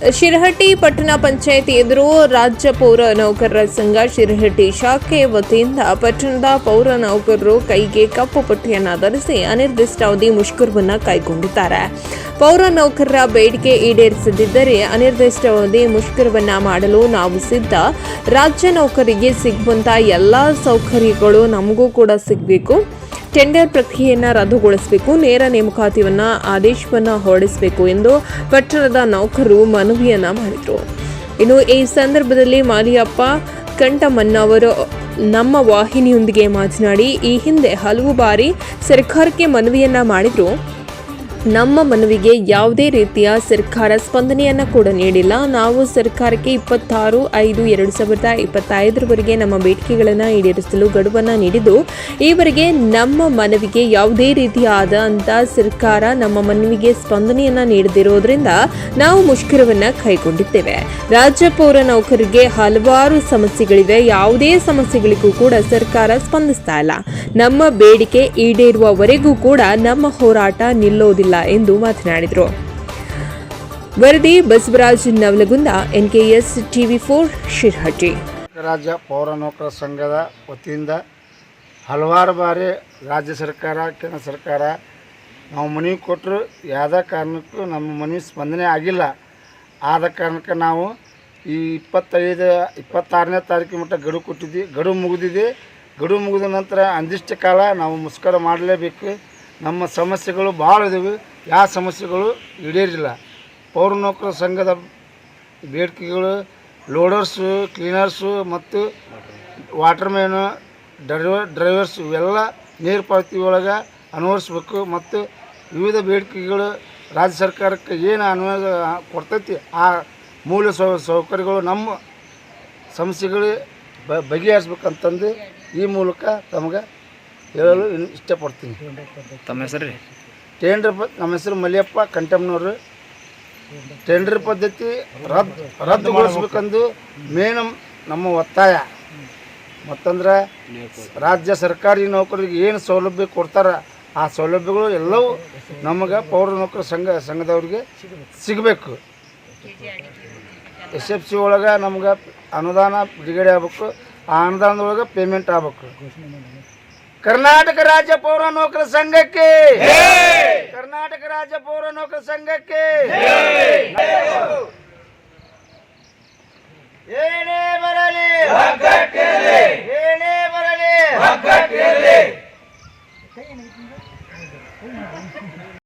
ಶಿರಹಟ್ಟಿ ಪಟ್ಟಣ ಪಂಚಾಯತ್ ಎದುರು ರಾಜ್ಯ ಪೌರ ನೌಕರರ ಸಂಘ ಶಿರಹಟ್ಟಿ ಶಾಖೆ ವತಿಯಿಂದ ಪಟ್ಟಣದ ಪೌರ ನೌಕರರು ಕೈಗೆ ಕಪ್ಪು ಪಟ್ಟಿಯನ್ನು ಧರಿಸಿ ಅನಿರ್ದಿಷ್ಟಾವಧಿ ಮುಷ್ಕರವನ್ನು ಕೈಗೊಂಡಿದ್ದಾರೆ. ಪೌರ ನೌಕರರ ಬೇಡಿಕೆ ಈಡೇರಿಸದಿದ್ದರೆ ಅನಿರ್ದಿಷ್ಟಾವಧಿ ಮುಷ್ಕರವನ್ನು ಮಾಡಲು ನಾವು ಸಿದ್ಧ. ರಾಜ್ಯ ನೌಕರಿಗೆ ಸಿಗುವಂತ ಎಲ್ಲ ಸೌಕರ್ಯಗಳು ನಮಗೂ ಕೂಡ ಸಿಗಬೇಕು. ಟೆಂಡರ್ ಪ್ರಕ್ರಿಯೆಯನ್ನು ರದ್ದುಗೊಳಿಸಬೇಕು, ನೇರ ನೇಮಕಾತಿಯನ್ನು ಆದೇಶವನ್ನು ಹೊರಡಿಸಬೇಕು ಎಂದು ಪಟ್ಟಣದ ನೌಕರರು ಮನವಿಯನ್ನ ಮಾಡಿದರು. ಇನ್ನು ಈ ಸಂದರ್ಭದಲ್ಲಿ ಮಾಲಿಯಪ್ಪ ಕಂಠಮನ್ನವರು ನಮ್ಮ ವಾಹಿನಿಯೊಂದಿಗೆ ಮಾತನಾಡಿ, ಈ ಹಿಂದೆ ಹಲವು ಬಾರಿ ಸರ್ಕಾರಕ್ಕೆ ಮನವಿಯನ್ನ ಮಾಡಿದ್ರು. ನಮ್ಮ ಮನವಿಗೆ ಯಾವುದೇ ರೀತಿಯ ಸರ್ಕಾರ ಸ್ಪಂದನೆಯನ್ನು ಕೂಡ ನೀಡಿಲ್ಲ. ನಾವು ಸರ್ಕಾರಕ್ಕೆ 26/5/2025 ನಮ್ಮ ಬೇಡಿಕೆಗಳನ್ನು ಈಡೇರಿಸಲು ಗಡುವನ್ನು ನೀಡಿದ್ದು, ಈವರೆಗೆ ನಮ್ಮ ಮನವಿಗೆ ಯಾವುದೇ ರೀತಿಯಾದಂಥ ಸರ್ಕಾರ ನಮ್ಮ ಮನವಿಗೆ ಸ್ಪಂದನೆಯನ್ನು ನೀಡದಿರೋದ್ರಿಂದ ನಾವು ಮುಷ್ಕರವನ್ನು ಕೈಗೊಂಡಿದ್ದೇವೆ. ರಾಜ್ಯ ಪೌರ ನೌಕರರಿಗೆ ಹಲವಾರು ಸಮಸ್ಯೆಗಳಿವೆ. ಯಾವುದೇ ಸಮಸ್ಯೆಗಳಿಗೂ ಕೂಡ ಸರ್ಕಾರ ಸ್ಪಂದಿಸ್ತಾ ಇಲ್ಲ. ನಮ್ಮ ಬೇಡಿಕೆ ಈಡೇರುವವರೆಗೂ ಕೂಡ ನಮ್ಮ ಹೋರಾಟ ನಿಲ್ಲೋದಿಲ್ಲ ಎಂದು ಮಾತನಾಡಿದರು. ವರದಿ ಬಸವರಾಜ್ ನವಲಗುಂದ, NKS TV4 ಶಿರಹಟ್ಟಿ. ರಾಜ್ಯ ಪೌರ ನೌಕರ ಸಂಘದ ವತಿಯಿಂದ ಹಲವಾರು ಬಾರಿ ರಾಜ್ಯ ಸರ್ಕಾರ, ಕೇಂದ್ರ ಸರ್ಕಾರ ನಾವು ಮನವಿ ಕೊಟ್ಟರು. ಯಾವುದೇ ಕಾರಣಕ್ಕೂ ನಮ್ಮ ಮನವಿ ಸ್ಪಂದನೆ ಆಗಿಲ್ಲ. ಆದ ಕಾರಣಕ್ಕೆ ನಾವು ಈ 26ನೇ ತಾರೀಕು ಮಟ್ಟ ಗಡುವು ಕೊಟ್ಟಿದ್ವಿ. ಗಡುವು ಮುಗಿದಿದೆ. ಗಡುವು ಮುಗಿದ ನಂತರ ಅಂದಿಷ್ಟ ಕಾಲ ನಾವು ಮುಷ್ಕರ ಮಾಡಲೇಬೇಕು. ನಮ್ಮ ಸಮಸ್ಯೆಗಳು ಭಾಳ ಇದ್ದಾವೆ. ಯಾವ ಸಮಸ್ಯೆಗಳು ಈಡೇರಿಲ್ಲ. ಪೌರ ನೌಕರ ಸಂಘದ ಬೇಡಿಕೆಗಳು ಲೋಡರ್ಸು, ಕ್ಲೀನರ್ಸು ಮತ್ತು ವಾಟರ್ಮ್ಯಾನು, ಡ್ರೈವರ್ಸು ಇವೆಲ್ಲ ನೇರ ಪಾವತಿ ಒಳಗೆ ಅನ್ವಯಿಸ್ಬೇಕು. ಮತ್ತು ವಿವಿಧ ಬೇಡಿಕೆಗಳು ರಾಜ್ಯ ಸರ್ಕಾರಕ್ಕೆ ಏನು ಅನ್ವಯ ಕೊಡ್ತೈತಿ ಆ ಮೂಲ ಸೌಕರ್ಯಗಳು ನಮ್ಮ ಸಮಸ್ಯೆಗಳು ಬಗೆಹರಿಸ್ಬೇಕಂತಂದು ಈ ಮೂಲಕ ತಮಗೆ ಹೇಳಲು ಇಷ್ಟಪಡ್ತೀನಿ. ತಮ್ಮ ಹೆಸರು ರೀ? ನಮ್ಮ ಹೆಸರು ಮಲಿಯಪ್ಪ ಕಂಠಮ್ನವರು. ಟೆಂಡರ್ ಪದ್ಧತಿ ರದ್ದುಗೊಳಿಸ್ಬೇಕಂದು ಮೇನ್ ನಮ್ಮ ಒತ್ತಾಯ. ಮತ್ತಂದ್ರೆ ರಾಜ್ಯ ಸರ್ಕಾರಿ ನೌಕರರಿಗೆ ಏನು ಸೌಲಭ್ಯ ಕೊಡ್ತಾರ ಆ ಸೌಲಭ್ಯಗಳು ಎಲ್ಲವೂ ನಮಗೆ ಪೌರ ನೌಕರ ಸಂಘದವ್ರಿಗೆ ಸಿಗಬೇಕು. SFC ಒಳಗೆ ನಮ್ಗೆ ಅನುದಾನ ಬಿಡುಗಡೆ ಆಗ್ಬೇಕು. ಆ ಅನುದಾನದೊಳಗೆ ಪೇಮೆಂಟ್ ಆಗ್ಬೇಕು. ಕರ್ನಾಟಕ ರಾಜ್ಯ ಪೌರ ನೌಕರ ಸಂಘಕ್ಕೆ, ಕರ್ನಾಟಕ ರಾಜ್ಯ ಪೌರ ನೌಕರ ಸಂಘಕ್ಕೆ ಏನೇ ಬರಲಿ, ಏನೇ ಬರಲಿ